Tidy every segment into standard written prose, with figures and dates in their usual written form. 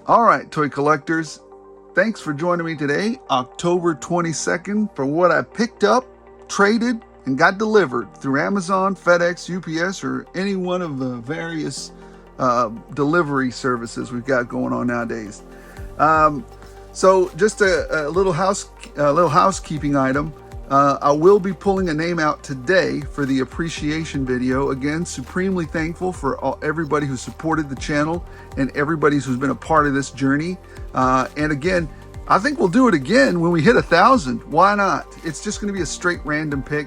All right, toy collectors, thanks for joining me today, October 22nd, for what I picked up, traded, and got delivered through Amazon, FedEx, UPS, or any one of the various delivery services we've got going on nowadays. So just a little housekeeping item. I will be pulling a name out today for the appreciation video. Again, supremely thankful for everybody who supported the channel and everybody who's been a part of this journey. And again, I think we'll do it again when we hit 1,000. Why not? It's just going to be a straight random pick.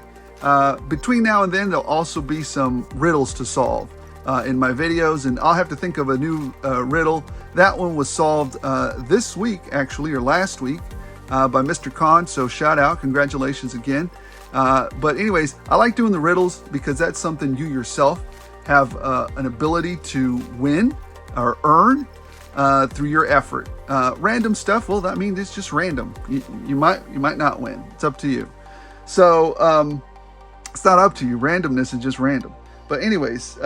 Between now and then, there'll also be some riddles to solve in my videos, and I'll have to think of a new riddle. That one was solved this week, actually, or last week. By Mr. Khan, so shout out, congratulations again. But anyways, I like doing the riddles because that's something you yourself have an ability to win or earn through your effort. Random stuff, well, that means it's just random. You might not win. It's up to you. So it's not up to you. Randomness is just random. But anyways,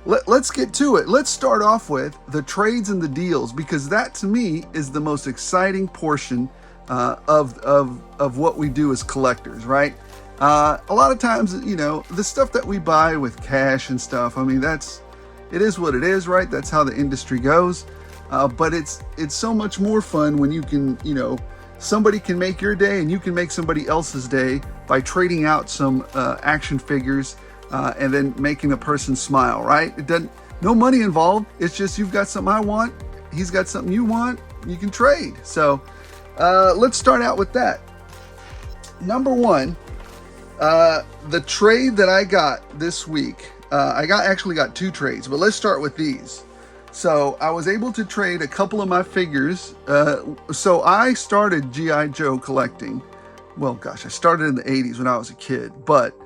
let's get to it. Let's start off with the trades and the deals, because that to me is the most exciting portion of what we do as collectors, right? A lot of times, you know, the stuff that we buy with cash and stuff, I mean, it is what it is, right? That's how the industry goes. But it's so much more fun when you can, you know, somebody can make your day and you can make somebody else's day by trading out some action figures and then making a person smile, right? No money involved. It's just, you've got something I want, he's got something you want, you can trade. So let's start out with that. Number one, the trade that I got this week, I actually got two trades, but let's start with these. So I was able to trade a couple of my figures. So I started G.I. Joe collecting. Well, gosh, I started in the 80s when I was a kid, but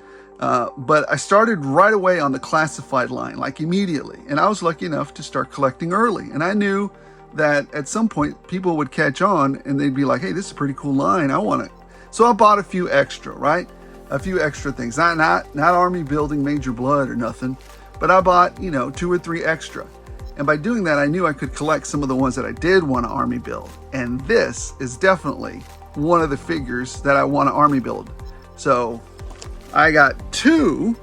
I started right away on the classified line, like immediately. And I was lucky enough to start collecting early. And I knew that at some point people would catch on and they'd be like, hey, this is a pretty cool line, I want it. So I bought a few extra, right? A few extra things, not army building Major Blood or nothing, but I bought, you know, 2 or 3 extra. And by doing that, I knew I could collect some of the ones that I did want to army build. And this is definitely one of the figures that I want to army build. So I got 2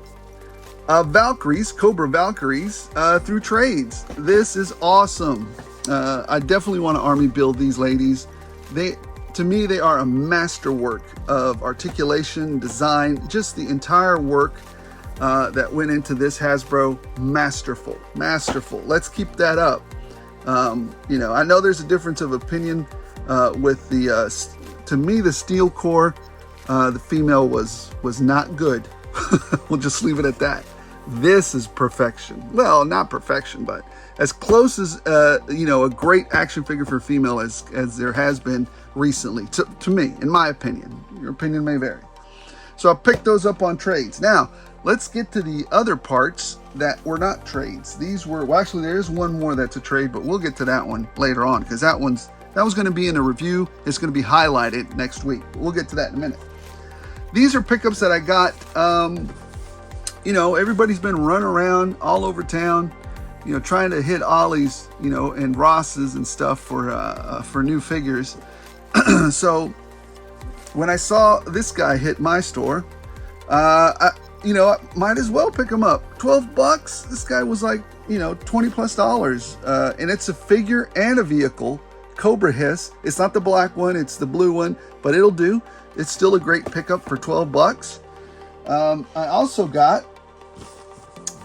Valkyries, Cobra Valkyries, through trades. This is awesome. I definitely want to army build these ladies. To me, they are a masterwork of articulation, design, just the entire work that went into this Hasbro. Masterful. Let's keep that up. You know, I know there's a difference of opinion with to me, the steel core, the female was not good. We'll just leave it at that. This is perfection. Well, not perfection, but as close as you know, a great action figure for female as there has been recently, to me, in my opinion. Your opinion may vary. So I picked those up on trades. Now let's get to the other parts that were not trades. These were, well, actually there's one more that's a trade, but we'll get to that one later on, because that was going to be in a review. It's going to be highlighted next week. We'll get to that in a minute. These are pickups that I got. You know, everybody's been running around all over town, you know, trying to hit Ollies, you know, and Rosses and stuff for new figures. So when I saw this guy hit my store, you know, I might as well pick him up. $12. This guy was like, you know, $20+. And it's a figure and a vehicle. Cobra Hiss. It's not the black one, it's the blue one, but it'll do. It's still a great pickup for $12. I also got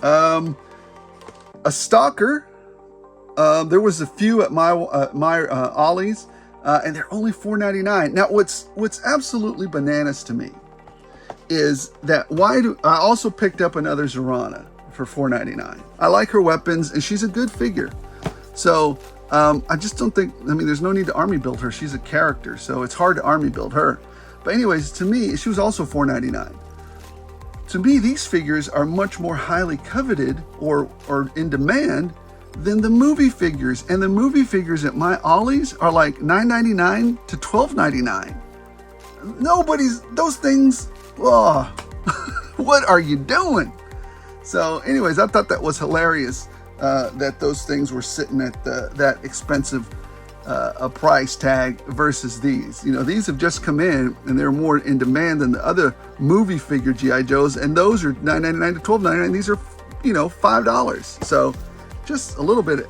a Stalker. There was a few at my Ollies, and they're only $4.99. Now, what's absolutely bananas to me is that I also picked up another Zira for $4.99. I like her weapons, and she's a good figure. So I just don't think, I mean, there's no need to army build her. She's a character, so it's hard to army build her. But anyways, to me, she was also $4.99. To me, these figures are much more highly coveted or in demand than the movie figures. And the movie figures at my Ollies are like $9.99 to $12.99. Those things, oh, what are you doing? So anyways, I thought that was hilarious that those things were sitting at that expensive a price tag versus these. You know, these have just come in and they're more in demand than the other movie figure G.I. Joes, and those are $9.99 to $12.99. These are, you know, $5. So just a little bit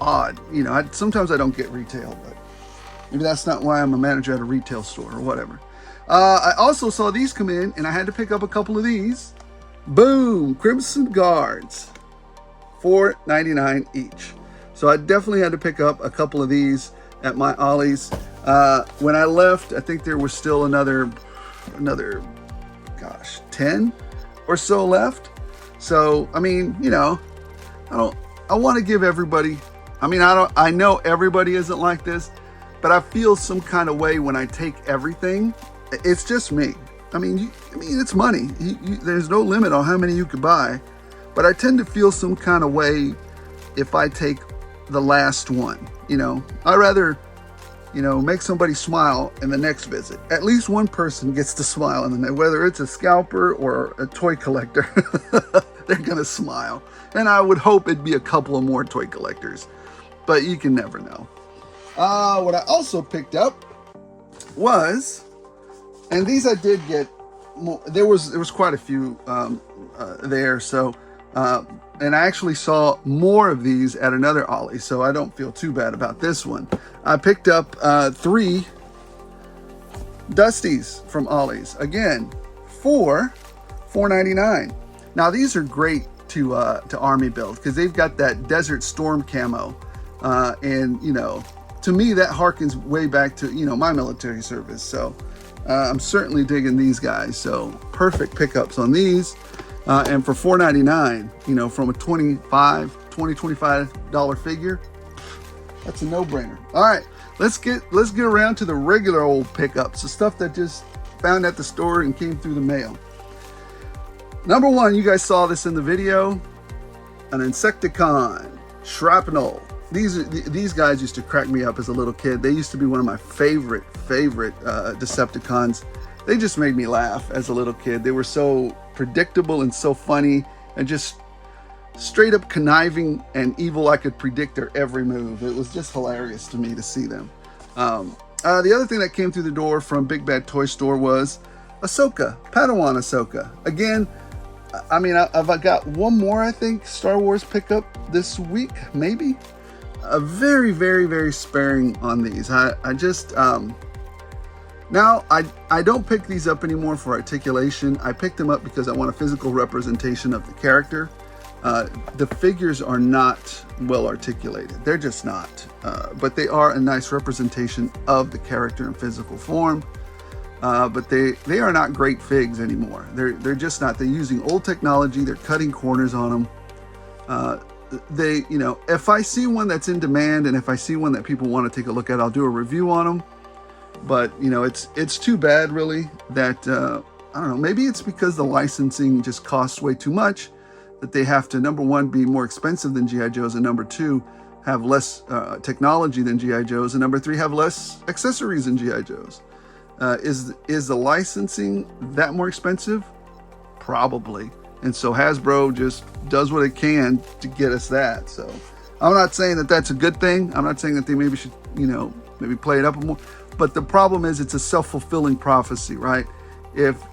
odd. You know, sometimes I don't get retail, but maybe that's not why I'm a manager at a retail store or whatever. I also saw these come in and I had to pick up a couple of these. Boom, Crimson Guards, $4.99 each. So I definitely had to pick up a couple of these at my Ollies. When I left, I think there was still another, gosh, 10 or so left. So, I mean, you know, I want to give everybody, I know everybody isn't like this, but I feel some kind of way when I take everything. It's just me. I mean, it's money. There's no limit on how many you could buy, but I tend to feel some kind of way if I take the last one. You know, I'd rather, you know, make somebody smile in the next visit. At least one person gets to smile in the next, whether it's a scalper or a toy collector, they're gonna smile. And I would hope it'd be a couple of more toy collectors, but you can never know. What I also picked up was, and these I did get more, there was quite a few there, so and I actually saw more of these at another Ollie, so I don't feel too bad about this one. I picked up 3 Dusties from Ollies, again for $4.99. Now these are great to army build because they've got that Desert Storm camo, and you know, to me that harkens way back to, you know, my military service. So I'm certainly digging these guys. So perfect pickups on these. And for $4.99, you know, from a $25 figure, that's a no-brainer. All right, let's get around to the regular old pickups, the stuff that just found at the store and came through the mail. Number one, you guys saw this in the video, an Insecticon Shrapnel. These guys used to crack me up as a little kid. They used to be one of my favorite Decepticons. They just made me laugh as a little kid. They were so predictable and so funny and just straight up conniving and evil. I could predict their every move. It was just hilarious to me to see them. The other thing that came through the door from Big Bad Toy Store was Ahsoka, Padawan Ahsoka. Again, I mean, I've got one more, I think, Star Wars pickup this week, maybe. Very, very, very sparing on these. I just, now I don't pick these up anymore for articulation. I pick them up because I want a physical representation of the character. The figures are not well articulated. They're just not. But they are a nice representation of the character in physical form. But they are not great figs anymore. They're just not. They're using old technology. They're cutting corners on them. They, you know, if I see one that's in demand and if I see one that people want to take a look at, I'll do a review on them. But, you know, it's too bad, really, that, I don't know, maybe it's because the licensing just costs way too much, that they have to, number one, be more expensive than G.I. Joes, and number two, have less technology than G.I. Joes, and number three, have less accessories than G.I. Joes. Is the licensing that more expensive? Probably. And so Hasbro just does what it can to get us that. So I'm not saying that that's a good thing. I'm not saying that they maybe should, you know, maybe play it up more. But the problem is it's a self-fulfilling prophecy, right? If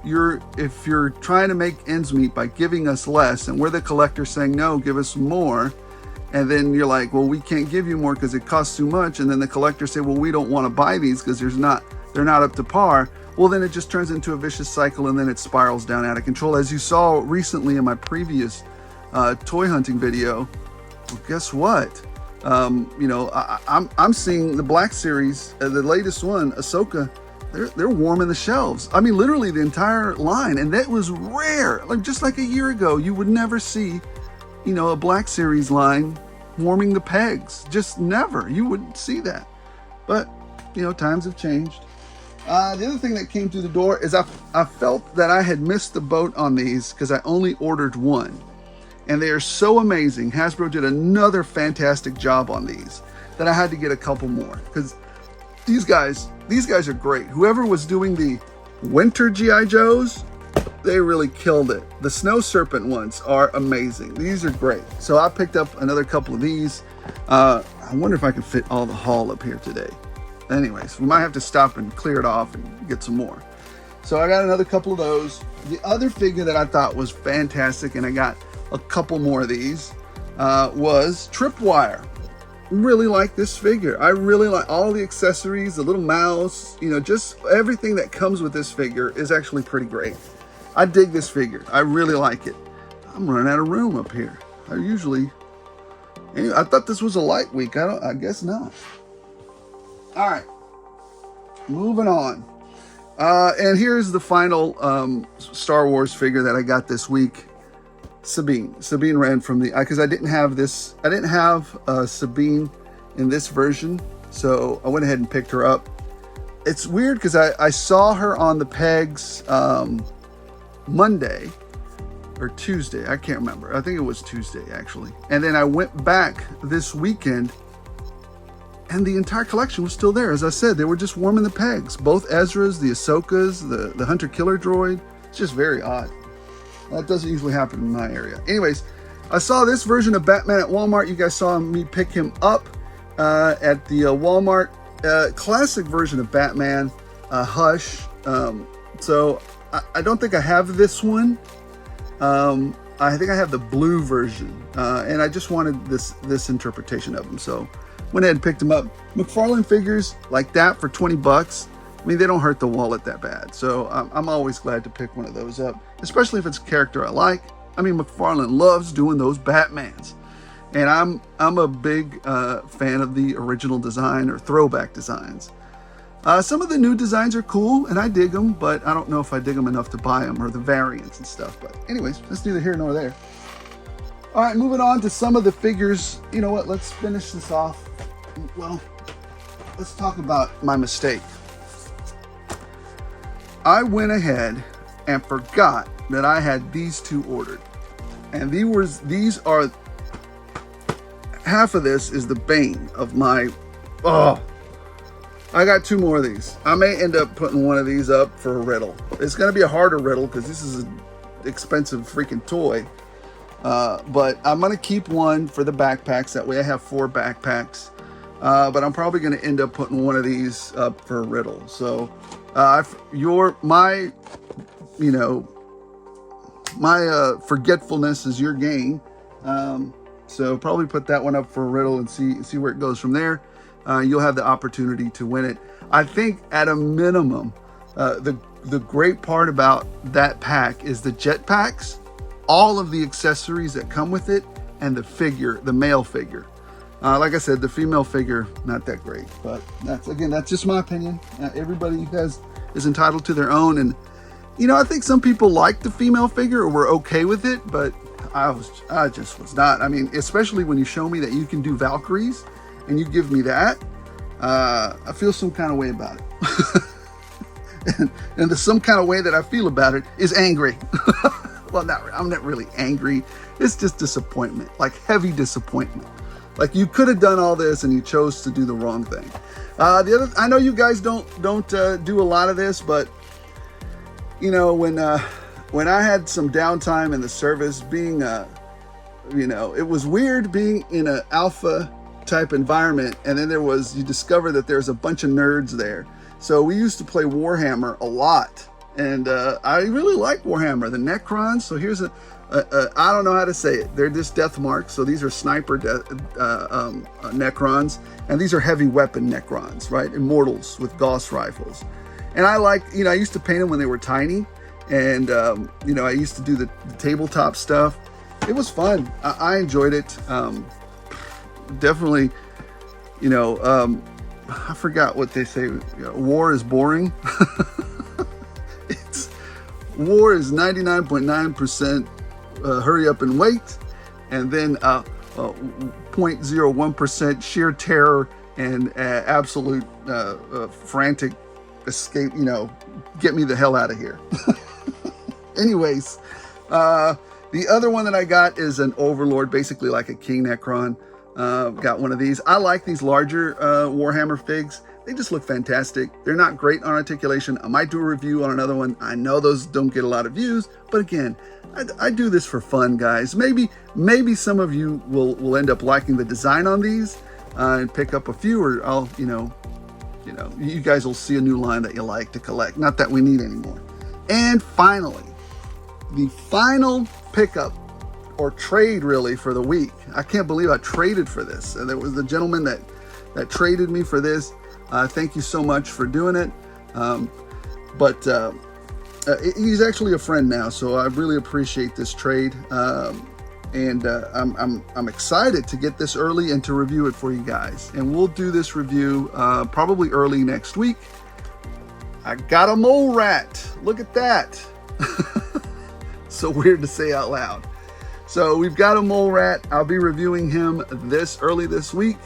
you're trying to make ends meet by giving us less, and we're the collector saying, no, give us more, and then you're like, well, we can't give you more because it costs too much, and then the collector say, well, we don't want to buy these because they're not up to par. Well, then it just turns into a vicious cycle, and then it spirals down out of control. As you saw recently in my previous toy hunting video, well, guess what? You know, I'm seeing the Black Series, the latest one, Ahsoka. They're warming the shelves. I mean, literally the entire line, and that was rare. Like just like a year ago, you would never see, you know, a Black Series line warming the pegs. Just never. You wouldn't see that. But you know, times have changed. The other thing that came through the door is I felt that I had missed the boat on these because I only ordered one. And they are so amazing. Hasbro did another fantastic job on these that I had to get a couple more because these guys are great. Whoever was doing the winter G.I. Joes, they really killed it. The Snow Serpent ones are amazing. These are great. So I picked up another couple of these. I wonder if I can fit all the haul up here today. Anyways, we might have to stop and clear it off and get some more. So I got another couple of those. The other figure that I thought was fantastic, and I got a couple more of these, was Tripwire. Really like this figure. I really like all the accessories, the little mouse, you know, just everything that comes with this figure is actually pretty great. I dig this figure. I really like it. I'm running out of room up here. Anyway, I thought this was a light week. I guess not. All right, moving on. And here's the final Star Wars figure that I got this week. Sabine. Sabine ran from the, because I didn't have this. I didn't have Sabine in this version, so I went ahead and picked her up. It's weird because I saw her on the pegs Monday or Tuesday. I can't remember. I think it was Tuesday actually. And then I went back this weekend, and the entire collection was still there. As I said, they were just warming the pegs. Both Ezra's, the Ahsoka's, the Hunter-Killer droid. It's just very odd. That doesn't usually happen in my area. Anyways, I saw this version of Batman at Walmart. You guys saw me pick him up at the Walmart. Classic version of Batman, Hush. So I don't think I have this one. I think I have the blue version. And I just wanted this interpretation of him. So went ahead and picked him up. McFarlane figures like that for 20 bucks. I mean, they don't hurt the wallet that bad. So I'm always glad to pick one of those up, especially if it's a character I like. I mean, McFarlane loves doing those Batmans. And I'm a big fan of the original design or throwback designs. Some of the new designs are cool, and I dig them, but I don't know if I dig them enough to buy them, or the variants and stuff. But anyways, that's neither here nor there. All right, moving on to some of the figures. You know what? Let's finish this off. Well, let's talk about my mistake. I went ahead and forgot that I had these two ordered. And these are, half of this is the bane of my, I got two more of these. I may end up putting one of these up for a Riddle. It's going to be a harder Riddle because this is an expensive freaking toy. But I'm going to keep one for the backpacks. That way I have 4 backpacks. But I'm probably going to end up putting one of these up for a Riddle. So my forgetfulness is your gain. So probably put that one up for a Riddle and see where it goes from there. You'll have the opportunity to win it. I think at a minimum, the great part about that pack is the jetpacks, all of the accessories that come with it, and the figure, the male figure. Like I said, the female figure, not that great, but that's just my opinion. Everybody is entitled to their own. And, I think some people like the female figure or were okay with it, but I just was not. I mean, especially when you show me that you can do Valkyries and you give me that, I feel some kind of way about it. and the some kind of way that I feel about it is angry. Well, I'm not really angry. It's just disappointment, like heavy disappointment. Like you could have done all this and you chose to do the wrong thing. I know you guys don't do a lot of this, but when I had some downtime in the service, being it was weird being in an alpha type environment, and then you discover that there's a bunch of nerds there. So we used to play Warhammer a lot, and I really like Warhammer. The Necrons. So here's I don't know how to say it. They're just death marks. So these are sniper Necrons, and these are heavy weapon Necrons, right? Immortals with Gauss rifles. And I used to paint them when they were tiny, and I used to do the tabletop stuff. It was fun. I enjoyed it. Definitely, I forgot what they say. War is boring. War is 99.9%. Hurry up and wait, and then 0.01% sheer terror and absolute frantic escape. Get me the hell out of here. Anyways, the other one that I got is an Overlord, basically like a King Necron. Got one of these. I like these larger Warhammer figs. They just look fantastic. They're not great on articulation. I might do a review on another one. I know those don't get a lot of views, but again, I do this for fun, guys. Maybe some of you will end up liking the design on these. and pick up a few, or I'll, you guys will see a new line that you like to collect. Not that we need anymore. And finally, the final pickup or trade really for the week. I can't believe I traded for this. And there was the gentleman that traded me for this. Thank you so much for doing it. But he's actually a friend now, so I really appreciate this trade. And I'm excited to get this early and to review it for you guys. And we'll do this review probably early next week. I got a mole rat. Look at that. So weird to say out loud. So we've got a mole rat. I'll be reviewing him early this week.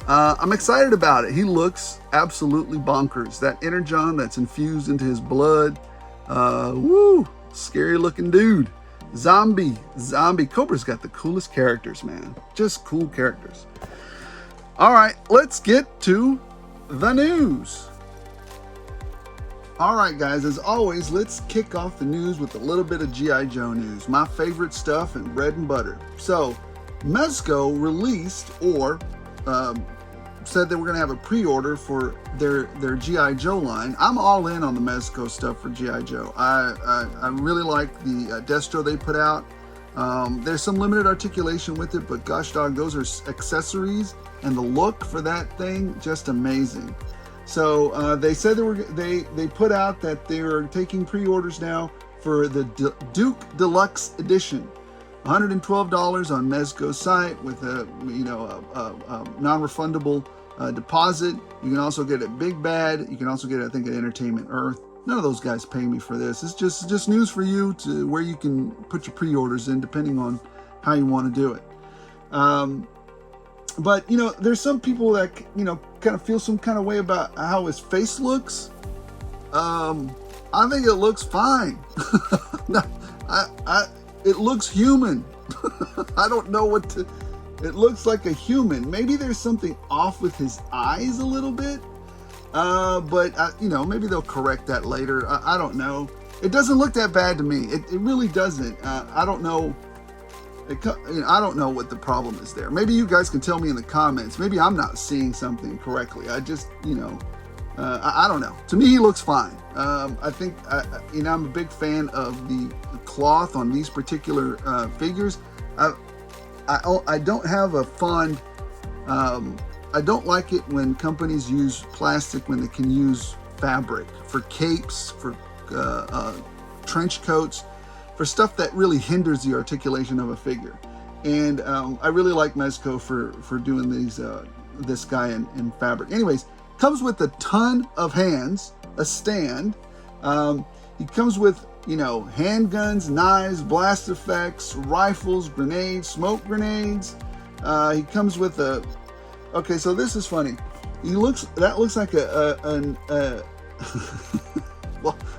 I'm excited about it. He looks absolutely bonkers. That energon that's infused into his blood. Woo! Scary looking dude. Zombie. Cobra's got the coolest characters, man. Just cool characters. All right, let's get to the news. All right, guys, as always, let's kick off the news with a little bit of G.I. Joe news. My favorite stuff and bread and butter. So, Mezco released or said that we're going to have a pre-order for their G.I. Joe line. I'm all in on the Mezco stuff for G.I. Joe. I really like the Destro they put out. There's some limited articulation with it, but gosh dog, those are accessories, and the look for that thing, just amazing. So they said they put out that they are taking pre-orders now for the Duke Deluxe Edition. $112 on Mezco's site with a non-refundable deposit. You can also get it Big Bad. You can also get it, I think, at Entertainment Earth. None of those guys pay me for this. It's just news for you to where you can put your pre-orders in depending on how you want to do it. But there's some people that kind of feel some kind of way about how his face looks. I think it looks fine. It looks human. I don't know what to. It looks like a human. Maybe there's something off with his eyes a little bit. But maybe they'll correct that later. I don't know. It doesn't look that bad to me. It really doesn't. I don't know. I don't know what the problem is there. Maybe you guys can tell me in the comments. Maybe I'm not seeing something correctly. I just, I don't know. To me, he looks fine. I think, I'm a big fan of the cloth on these particular figures. I don't have a fond. I don't like it when companies use plastic when they can use fabric for capes, for trench coats, for stuff that really hinders the articulation of a figure. And I really like Mezco for doing this guy in fabric. Anyways, comes with a ton of hands, a stand. He comes with, handguns, knives, blast effects, rifles, grenades, smoke grenades. He comes with okay, so this is funny. That looks like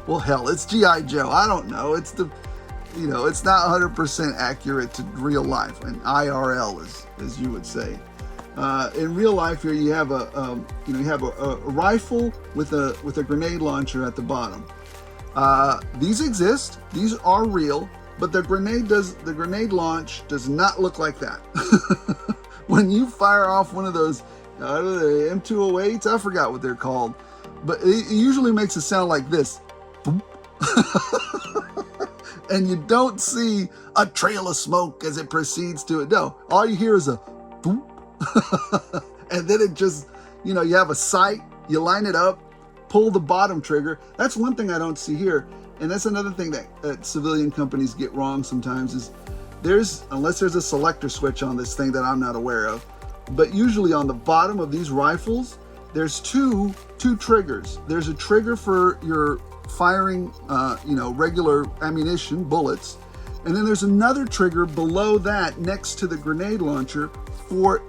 well, hell, it's G.I. Joe. I don't know. It's it's not 100% accurate to real life, and IRL as you would say. In real life, here you have a rifle with a grenade launcher at the bottom. These exist. These are real, but the grenade launch does not look like that. When you fire off one of those M208s, I forgot what they're called, but it usually makes a sound like this. And you don't see a trail of smoke as it proceeds to it. No, all you hear is a boop. And then it just, you have a sight, you line it up, pull the bottom trigger. That's one thing I don't see here. And that's another thing that civilian companies get wrong sometimes is unless there's a selector switch on this thing that I'm not aware of, but usually on the bottom of these rifles, there's two triggers. There's a trigger for your firing, regular ammunition, bullets. And then there's another trigger below that next to the grenade launcher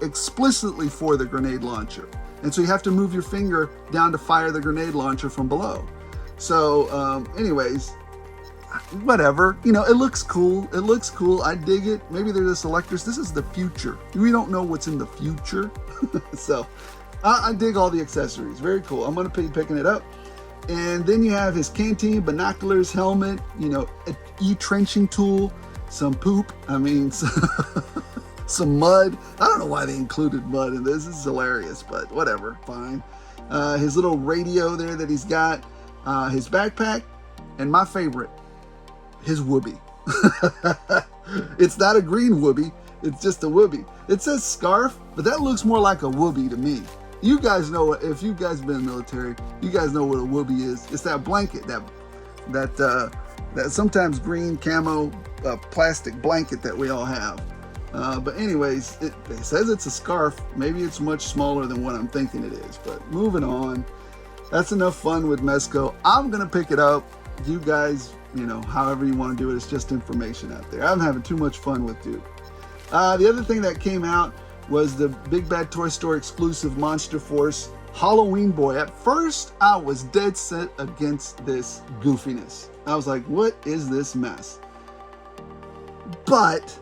explicitly for the grenade launcher. And so you have to move your finger down to fire the grenade launcher from below. So, anyways, whatever. It looks cool. It looks cool. I dig it. Maybe there's a selectors. This is the future. We don't know what's in the future. So, I dig all the accessories. Very cool. I'm going to be picking it up. And then you have his canteen, binoculars, helmet, an e-trenching tool, some poop. I mean, some mud. I don't know why they included mud in this. This is hilarious, but whatever, fine. His little radio there that he's got, his backpack, and my favorite, his whoopee. It's not a green whoopee, it's just a whoopee. It says scarf, but that looks more like a whoopee to me. You guys know, if you guys been in the military, you guys know what a whoopee is. It's that blanket, that sometimes green camo plastic blanket that we all have. But anyways, it says it's a scarf. Maybe it's much smaller than what I'm thinking it is. But moving on, that's enough fun with Mezco. I'm gonna pick it up. You guys, however you want to do it, it's just information out there. I'm having too much fun with Duke. The other thing that came out was the Big Bad Toy Store exclusive Monster Force Halloween Boy. At first, I was dead set against this goofiness. I was like, what is this mess? But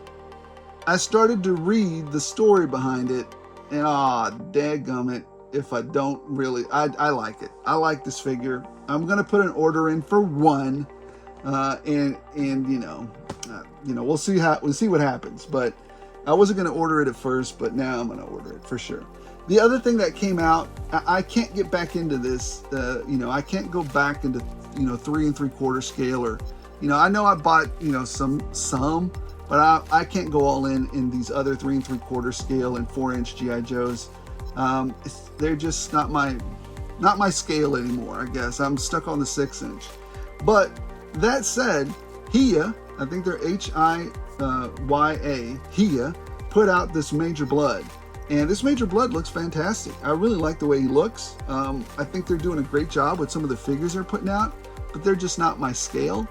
I started to read the story behind it, and dadgummit, if I don't really, I like it. I like this figure. I'm gonna put an order in for one, and we'll see what happens. But I wasn't gonna order it at first, but now I'm gonna order it for sure. The other thing that came out, I can't get back into this. I can't go back into 3 3/4 scale, or I know I bought some, but I can't go all in these other 3 3/4 scale and 4-inch GI Joes. They're just not my scale anymore. I guess I'm stuck on the 6-inch. But that said, Hiya, I think they're HIYA, Hiya, put out this Major Blood. And this Major Blood looks fantastic. I really like the way he looks. I think they're doing a great job with some of the figures they're putting out, but they're just not my scale.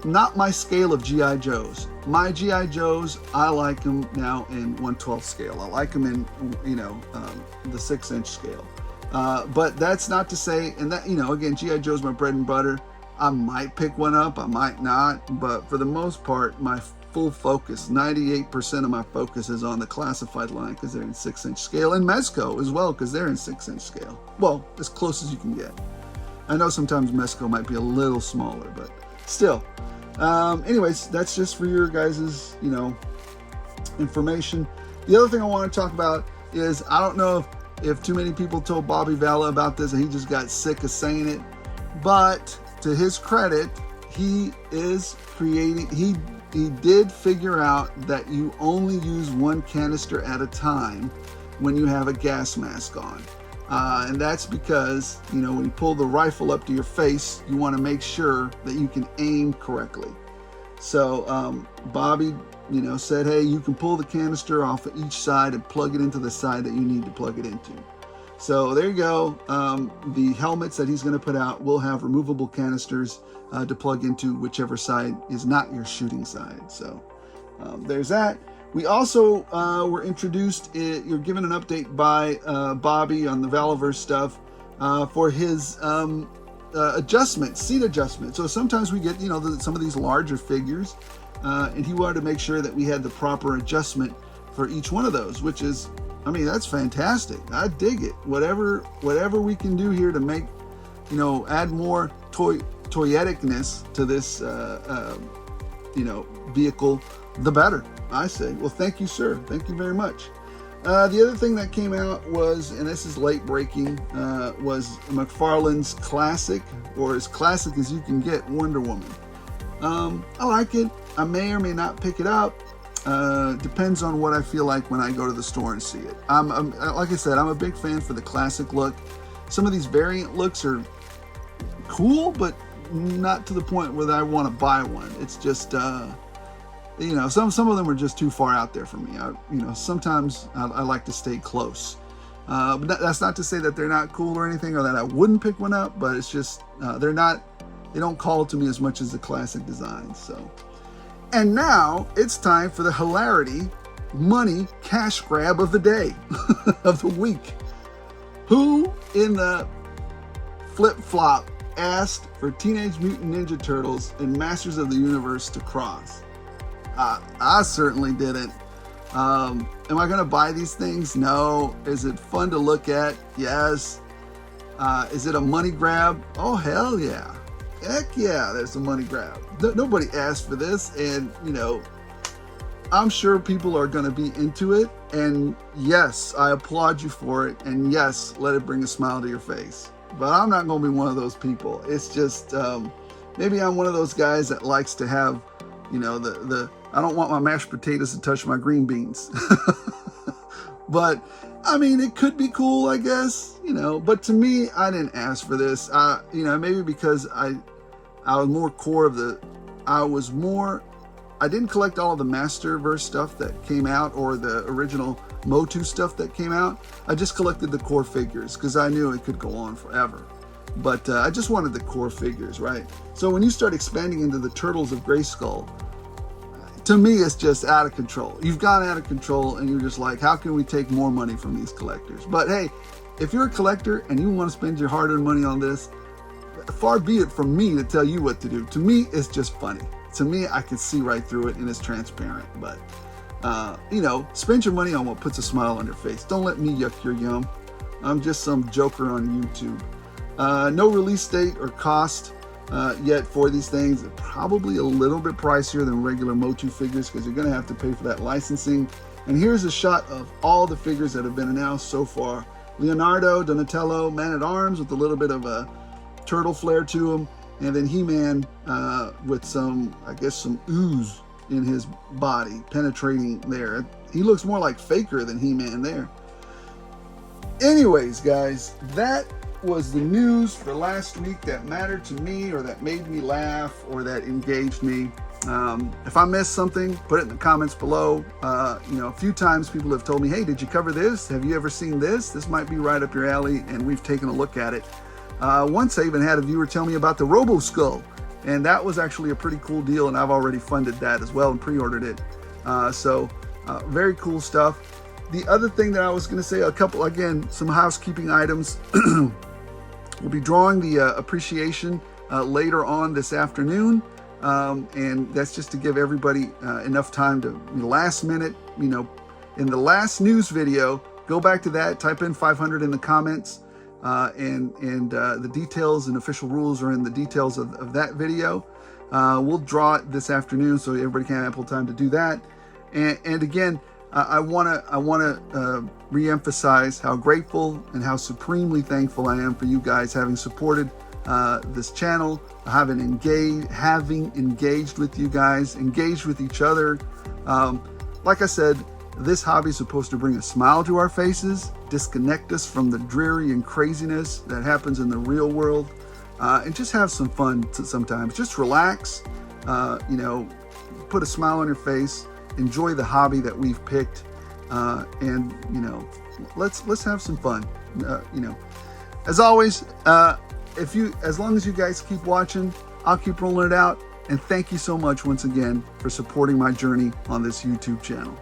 Not my scale of GI Joes. My GI Joes, I like them now in 1/12 scale. I like them in the 6-inch scale. But that's not to say, and that again, GI Joe's my bread and butter. I might pick one up, I might not, but for the most part, my full focus, 98% of my focus is on the classified line because they're in 6-inch scale, and Mezco as well because they're in 6-inch scale. Well, as close as you can get. I know sometimes Mezco might be a little smaller, but still. Anyways, that's just for your guys' information. The other thing I want to talk about is, I don't know if too many people told Bobby Valla about this and he just got sick of saying it, but to his credit, he is creating, he did figure out that you only use one canister at a time when you have a gas mask on. And that's because, when you pull the rifle up to your face, you want to make sure that you can aim correctly. So Bobby, said, hey, you can pull the canister off of each side and plug it into the side that you need to plug it into. So there you go. The helmets that he's going to put out will have removable canisters to plug into whichever side is not your shooting side. So there's that. We also were introduced, you're given an update by Bobby on the Valaverse stuff for his seat adjustment. So sometimes we get, some of these larger figures, and he wanted to make sure that we had the proper adjustment for each one of those, which is, that's fantastic. I dig it. Whatever we can do here to make, add more toyeticness to this, vehicle, the better, I say. Well, thank you, sir. Thank you very much. The other thing that came out was, and this is late breaking, was McFarlane's classic, or as classic as you can get, Wonder Woman. I like it. I may or may not pick it up. Depends on what I feel like when I go to the store and see it. Like I said, I'm a big fan for the classic look. Some of these variant looks are cool, but not to the point where I want to buy one. It's just, some of them are just too far out there for me. Sometimes I like to stay close. But that's not to say that they're not cool or anything, or that I wouldn't pick one up, but it's just, they don't call to me as much as the classic designs. So, and now it's time for the hilarity, money, cash grab of the day, of the week. Who in the flip-flop asked for Teenage Mutant Ninja Turtles and Masters of the Universe to cross? I certainly didn't. Am I going to buy these things? No. Is it fun to look at? Yes. Is it a money grab? Oh, hell yeah. Heck yeah, there's a money grab. Nobody asked for this, and, I'm sure people are going to be into it. And yes, I applaud you for it. And yes, let it bring a smile to your face. But I'm not going to be one of those people. It's just, maybe I'm one of those guys that likes to have, you know, I don't want my mashed potatoes to touch my green beans. But, I mean, it could be cool, I guess, you know. But to me, I didn't ask for this. You know, maybe because I was more core of the, I didn't collect all of the Masterverse stuff that came out or the original Motu stuff that came out. I just collected the core figures because I knew it could go on forever. But I just wanted the core figures, right? So when you start expanding into the Turtles of Grayskull, to me, it's just out of control. You've gone out of control and you're just like, how can we take more money from these collectors? But hey, if you're a collector and you want to spend your hard-earned money on this, far be it from me to tell you what to do. To me, it's just funny. To me, I can see right through it and it's transparent. But, you know, spend your money on what puts a smile on your face. Don't let me yuck your yum. I'm just some joker on YouTube. No release date or cost yet for these things. Probably a little bit pricier than regular Motu figures because you're going to have to pay for that licensing. And here's a shot of all the figures that have been announced so far. Leonardo, Donatello, Man-at-Arms with a little bit of a turtle flair to him. And then He-Man with some, I guess, some ooze in his body penetrating there. He looks more like Faker than He-Man there. Anyways, guys, that was the news for last week that mattered to me or that made me laugh or that engaged me. If I missed something, put it in the comments below. You know, a few times people have told me, hey, did you cover this? Have you ever seen this? This might be right up your alley, and we've taken a look at it. Once I even had a viewer tell me about the Robo Skull, and that was actually a pretty cool deal, and I've already funded that as well and pre-ordered it. So very cool stuff. The other thing that I was going to say, some housekeeping items. We'll be drawing the appreciation later on this afternoon, and that's just to give everybody enough time to, last minute, you know, in the last news video, go back to that, type in 500 in the comments. And the details and official rules are in the details of that video. We'll draw it this afternoon so everybody can have ample time to do that. And again, I want to re-emphasize how grateful and how supremely thankful I am for you guys having supported this channel, having engaged with you guys, engaged with each other. Like I said, this hobby is supposed to bring a smile to our faces, disconnect us from the dreary and craziness that happens in the real world, and just have some fun sometimes. Just relax, you know, put a smile on your face, enjoy the hobby that we've picked, and, you know, let's have some fun. You know, as always, as long as you guys keep watching, I'll keep rolling it out. And thank you so much once again for supporting my journey on this YouTube channel.